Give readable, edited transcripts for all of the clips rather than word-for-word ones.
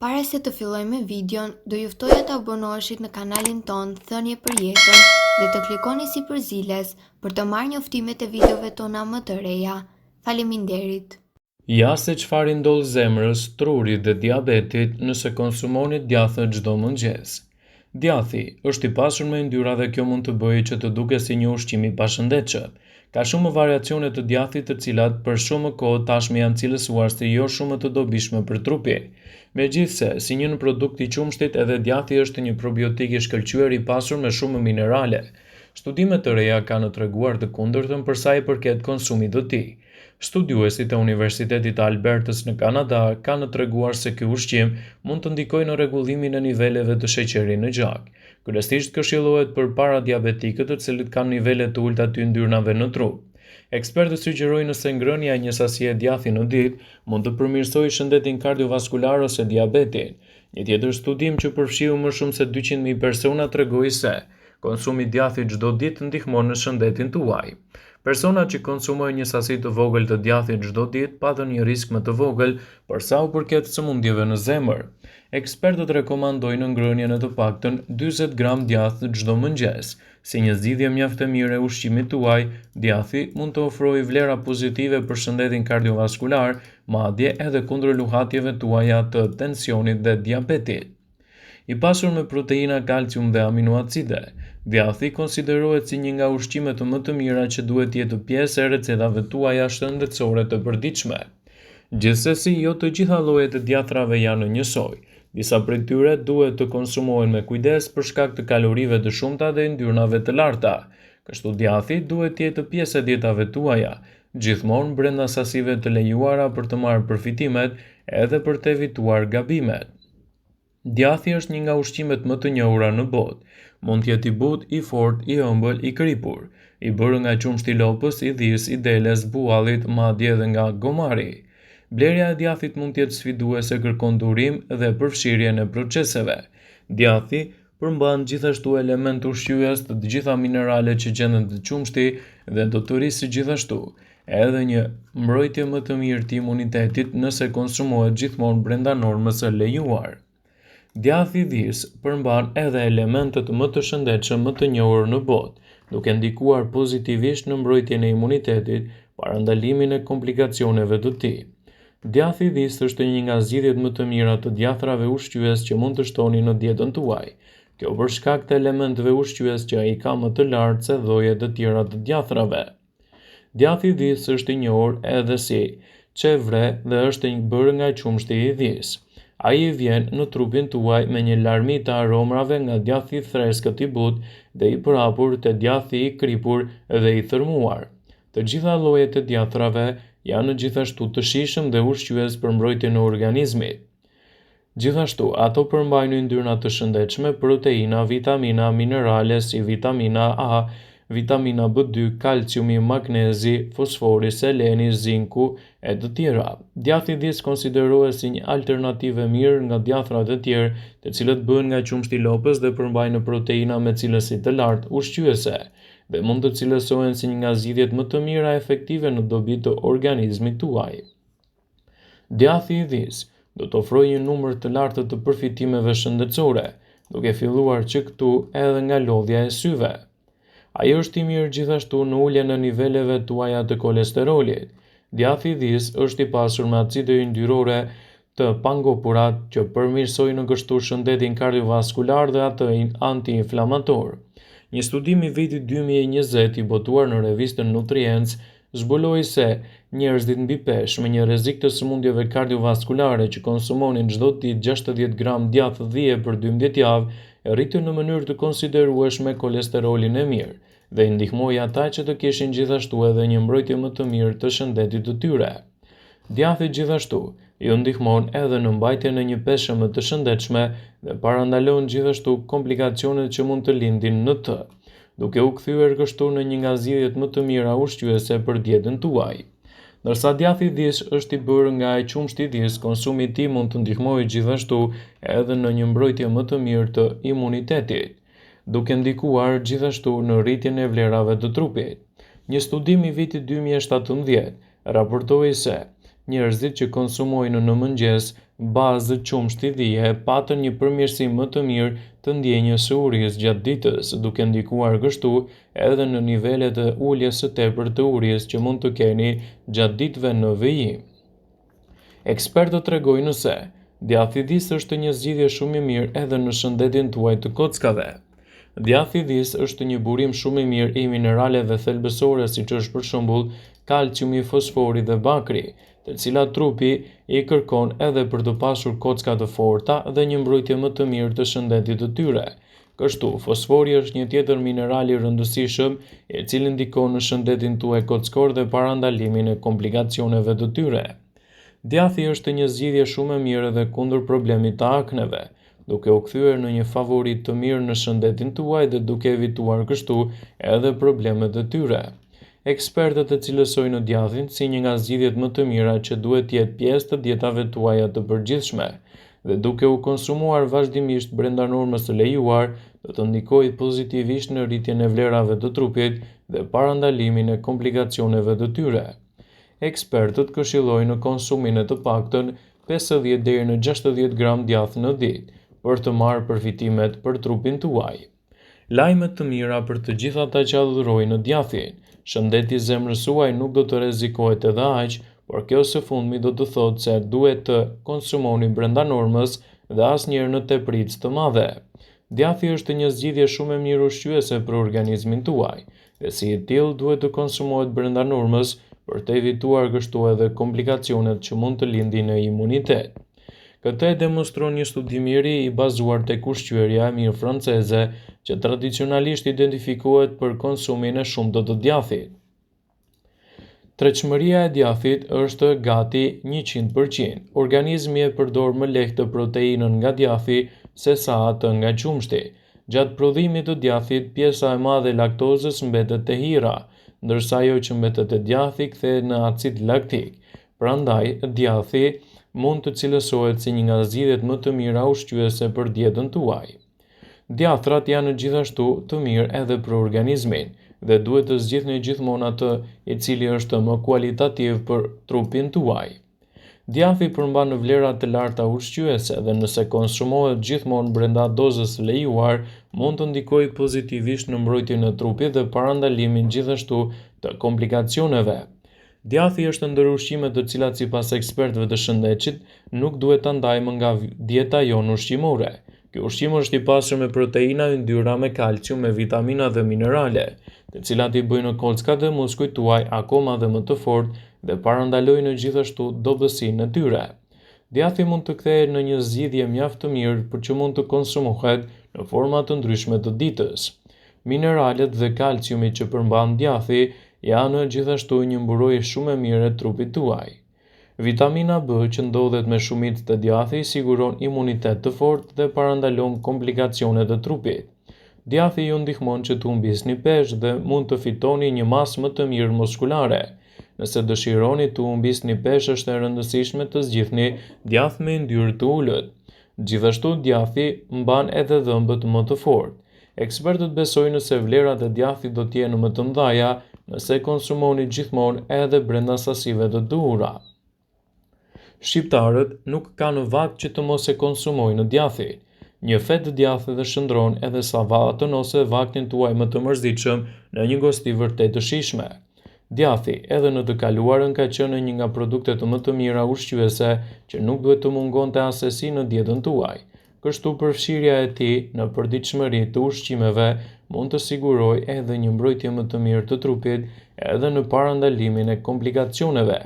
Para se të fillojmë me videon, do ju ftoja të abonoheshit në kanalin ton Thënie për Jetën dhe të klikoni si përziles për të marrë njoftimet e videove tona më të reja. Faleminderit. Ja se çfarë ndodh zemrës, trurit dhe diabetit nëse konsumoni djathë çdo mëngjes. Djathi është i pasur me yndyrra dhe kjo mund të bëjë që të duket si një ushqim i pashëndetshëm. Ka shumë variacione të djathit të cilat për shumë kohë tashmë janë cilësuar si jo shumë të dobishme për trupin. Megjithse, si një produkt i qumshtit, edhe djathi është një probiotik i shkëlqyer i pasur me shumë minerale. Studime të reja kanë treguar të kundërtën për sa i përket konsumit të tij. Studiuesit e Universitetit të Albertës në Kanada kanë treguar se ky ushqim mund të ndikojë në rregullimin e niveleve të sheqerit në gjak. Kryesisht këshillohet për paradiabetikët të cilët kanë nivele të ulta të yndyrnave në trup. Ekspertët sugjerojnë nëse ngrënia e një sasie djathi në ditë mund të përmirësojë shëndetin kardiovaskular ose diabetin. Një tjetër studim që përfshiu më shumë se 200.000 persona tregoi se konsumi djathi çdo ditë ndihmon në shëndetin tuaj. Personat që konsumojnë një sasi të vogël të djathit çdo ditë patën një risk më të vogël për sa u përket sëmundjeve në zemër. Ekspertët rekomandojnë ngrënien e të paktën 40 gram djathë çdo mëngjes. Si një zgjidhje mjaft e mirë e ushqimit tuaj, djathi mund të ofrojë vlera pozitive për shëndetin kardiovaskular, madje edhe kundër luhatjeve tuaja të tensionit dhe diabetit. I pasur me proteina, kalcium dhe aminoacide, djathi konsiderohet si një nga ushqimet më të mira që duhet jetë pjesë e recetave tuaja shëndetësore të përditshme. Gjithsesi, jo të gjitha llojet e djathrave janë njësoj. Disa prej tyre duhet të konsumohen me kujdes për shkak të kalorive të shumta dhe yndyrnave të larta. Kështu djathi duhet të jetë pjesë e dietave tuaja, gjithmonë brenda sasive të lejuara për të marrë përfitimet edhe për të evituar gabimet. Djathi është një nga ushqimet më të njohura në botë. Mund të jetë i butë, i fortë, i ëmbël, i kripur, i bërë nga qumshti i lopës, i dhis, i deles, buallit, madje edhe nga gomari. Blerja e djathit mund të jetë sfiduese, kërkon durim dhe përfshirjen e proceseve. Djathi përmban gjithashtu element ushqyes të gjitha mineralet që gjenden te qumshti dhe do të rrisë gjithashtu edhe një mbrojtje më të mirë të imunitetit nëse konsumohet gjithmonë brenda normës së lejuar. Djathi i dhis përmban edhe elementet më të shëndetshëm më të njohur në botë, duke ndikuar pozitivisht në mbrojtjen e imunitetit, parandalimin e komplikacioneve të tij. Djathi i dhis është një nga zgjidhjet më të mira të djathrave ushqyes që mund të shtoni në dietën tuaj. Kjo për shkak të elementeve ushqyes që ai ka më të lartë se llojet të tjera të djathrave. Djathi i dhis është i njohur edhe si çevre dhe është bërë nga qumshti i dhis. Ai vjen në trupin tuaj me një larmi të aromave nga djathi i freskët i butë dhe i përhapur te djathi i kripur dhe i thërmuar. Të gjitha llojet e djathrave janë gjithashtu të shijshëm dhe ushqyes për mbrojtjen e organizmit. Gjithashtu, ato përmbajnë yndyrna të shëndetshme, proteina, vitamina, minerale si vitamina A, vitamina B2, kalciumi, magnezi, fosfori, seleni, zinku e të tjera. Djathi i dhis konsiderohet si një alternativë e mirë nga djathrat e tjerë, të cilët bëhen nga qumshti i lopës dhe përmbajnë proteina me cilësi të lartë ushqyese dhe mund të cilësohen si një nga zgjidhjet më të mira efektive në dobi të organizmit tuaj. Djathi i dhis do të ofrojë një numër të lartë të përfitimeve shëndetësore, duke filluar që këtu edhe nga lodhja e syve. Ai është i mirë gjithashtu në uljen e niveleve tuaja të kolesterolit. Djathi i dhis është i pasur me acide yndyrore të pangopurat që përmirësojnë kështu shëndetin kardiovaskular dhe atë antiinflamator. Një studim i vitit 2020 i botuar në revistën Nutrients zbuloi se njerëzit mbi peshë me një rrezik të sëmundjeve kardiovaskulare që konsumonin çdo ditë 60 gram djathë dhije për 12 javë rritën në mënyrë të konsiderueshme kolesterolin e mirë dhe i ndihmoi ata që të kishin gjithashtu edhe një mbrojtje më të mirë të shëndetit të tyre. Djathi gjithashtu ju ndihmon edhe në mbajtjen e një peshë më të shëndetshme dhe parandalon gjithashtu komplikacionet që mund të lindin në të, duke u kthyer kështu në një nga zgjidhjet më të mira ushqyese për dietën tuaj. Ndërsa djathi i dhis është i bërë nga qumshti i dhis, konsumi i tij mund të ndihmojë gjithashtu edhe në një mbrojtje më të mirë të imunitetit, duke ndikuar gjithashtu në rritjen e vlerave të trupit. Një studim i vitit 2017 raportoi se njerëzit që konsumojnë në mëngjes bazë qumshti dhije patën një përmirësim më të mirë të ndjenjës së urisë gjatë ditës, duke ndikuar kështu edhe në nivelet e uljes së tepërt të urisë që mund të keni gjatë ditëve në vijim. Ekspertët tregojnë se djathi i disë është një zgjidhje shumë e mirë edhe në shëndetin tuaj të kockave. Djathi i disë është një burim shumë i mirë i mineraleve thelbësore siç është për shembull kalciumi, fosfori dhe bakri, të cilat trupi i kërkon edhe për të pasur kocka të forta dhe një mbrojtje më të mirë të shëndetit të tyre. Kështu, fosfori është një tjetër mineral i rëndësishëm i cili ndikon në shëndetin tuaj kockor dhe parandalimin e komplikacioneve të tyre. Djathi është një zgjidhje shumë e mirë edhe kundër problemit të akneve, duke u kthyer në një favorit të mirë në shëndetin tuaj dhe duke evituar kështu edhe problemet e tyre. Ekspertët e cilësojnë djathin si një nga zgjidhjet më të mira që duhet të jetë pjesë të dietave tuaja të përgjithshme, dhe duke u konsumuar vazhdimisht brenda normës së lejuar, do të ndikojë pozitivisht në rritjen e vlerave të trupit dhe parandalimin e komplikacioneve të tyre. Ekspertët këshillojnë konsumin e të paktën 50 deri në 60 gram djath në ditë për të marrë përfitimet për trupin tuaj. Lajmet të mira për të gjithë ata që adhurojnë djathin. Shëndeti i zemrës suaj nuk do të rrezikohet edhe aq, por kjo së fundmi do të thotë se duhet të konsumoni brenda normës dhe asnjëherë në tepëricë të madhe. Djathi është një zgjidhje shumë e mirë ushqyese për organizmin tuaj, dhe si i tillë duhet të konsumohet brenda normës për të evituar kështu edhe komplikacionet që mund të lindin në imunitet. Këtë e demonstron një studim i ri i bazuar tek ushqyerja e mirë franceze, që tradicionalisht identifikohet për konsumin e shumtë të djathit. Tretshmëria e djathit është gati 100%. Organizmi e përdor më lehtë proteinën nga djathi se sa atë nga qumshti. Gjatë prodhimit të djathit, pjesa e madhe e laktozës mbetet te hira, ndërsa ajo që mbetet te djathi kthehet në acid laktik. Prandaj, djathi mund të cilësohet si një nga zgjidhjet më të mira ushqyese për dietën tuaj. Djathrat janë gjithashtu të mirë edhe për organizmin dhe duhet të zgjidhni gjithmonë atë i cili është më kualitativ për trupin tuaj. Djathi përmban vlera të larta ushqyese dhe nëse konsumohet gjithmonë brenda dozës së lejuar, mund të ndikojë pozitivisht në mbrojtjen e trupit dhe parandalimin gjithashtu të komplikacioneve. Djathi është ndër ushqimet të cilat sipas ekspertëve të shëndetshit nuk duhet ta ndajmë nga dieta jonë ushqimore. Ky ushqim është i pasur me proteina, yndyrra me kalcium, me vitamina dhe minerale, të cilat i bëjnë kockat dhe muskujt tuaj akoma dhe më të fortë dhe parandalojnë gjithashtu dobësinë e tyre. Djathi mund të kthehet në një zgjidhje mjaft të mirë për që mund të konsumohet në forma të ndryshme të ditës. Mineralet dhe kalciumi që përmban djathi janë gjithashtu një mburojë shumë e mirë e trupit tuaj. Vitamina B që ndodhet me shumicë të djathi siguron imunitet të fortë dhe parandalon komplikacionet e trupit. Djathi ju ndihmon që të humbisni peshë dhe mund të fitoni një masë më të mirë muskulare. Nëse dëshironi të humbisni peshë, është e rëndësishme të zgjidhni djath me yndyrë të ulët. Gjithashtu djathi mban edhe dhëmbët më të fortë. Ekspertët besojnë se vlerat e djathit do të jenë më të mëdha nëse konsumoni gjithmonë edhe brenda sasive të duhura. Shqiptarët nuk kanë vakt që të mos e konsumojnë djathin. Një fetë djathi dhe shndron edhe savatën ose vaktin tuaj më të mërzitshëm në një gosti vërtet të shijshme. Djathi, edhe në të kaluarën, ka qenë një nga produktet më të mira ushqyese që nuk duhet të mungonte asesi në dietën tuaj. Kështu përfshirja e tij në përditshmëri të ushqimeve mund të sigurojë edhe një mbrojtje më të mirë të trupit edhe në parandalimin e komplikacioneve.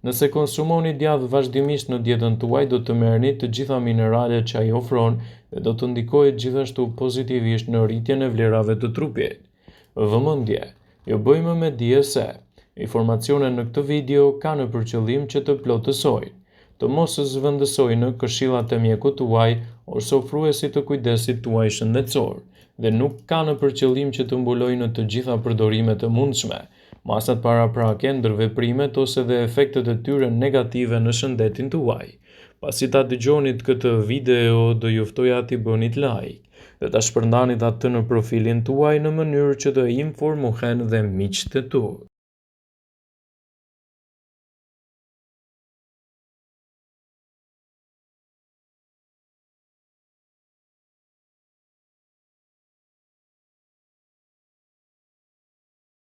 Nëse konsumoni djath vazhdimisht në dietën tuaj, do të merrni të gjitha mineralet që ai ofron dhe do të ndikojë gjithashtu pozitivisht në rritjen e vlerave të trupit. Vëmendje, ju bëjmë me dije se informacionet në këtë video kanë për qëllim që të plotësojnë, të mos zëvendësojnë këshillat e mjekut tuaj ose ofruesit të kujdesit tuaj shëndetësor, dhe nuk kanë për qëllim që të mbulojnë të gjitha përdorimet e mundshme, masat paraprake, ndërveprimet ose dhe efektet e tyre negative në shëndetin tuaj. Pasi ta dëgjonit këtë video, do ju ftoja t'i bënit like dhe ta shpërndanit atë në profilin tuaj në mënyrë që të informohen dhe miqtë tu.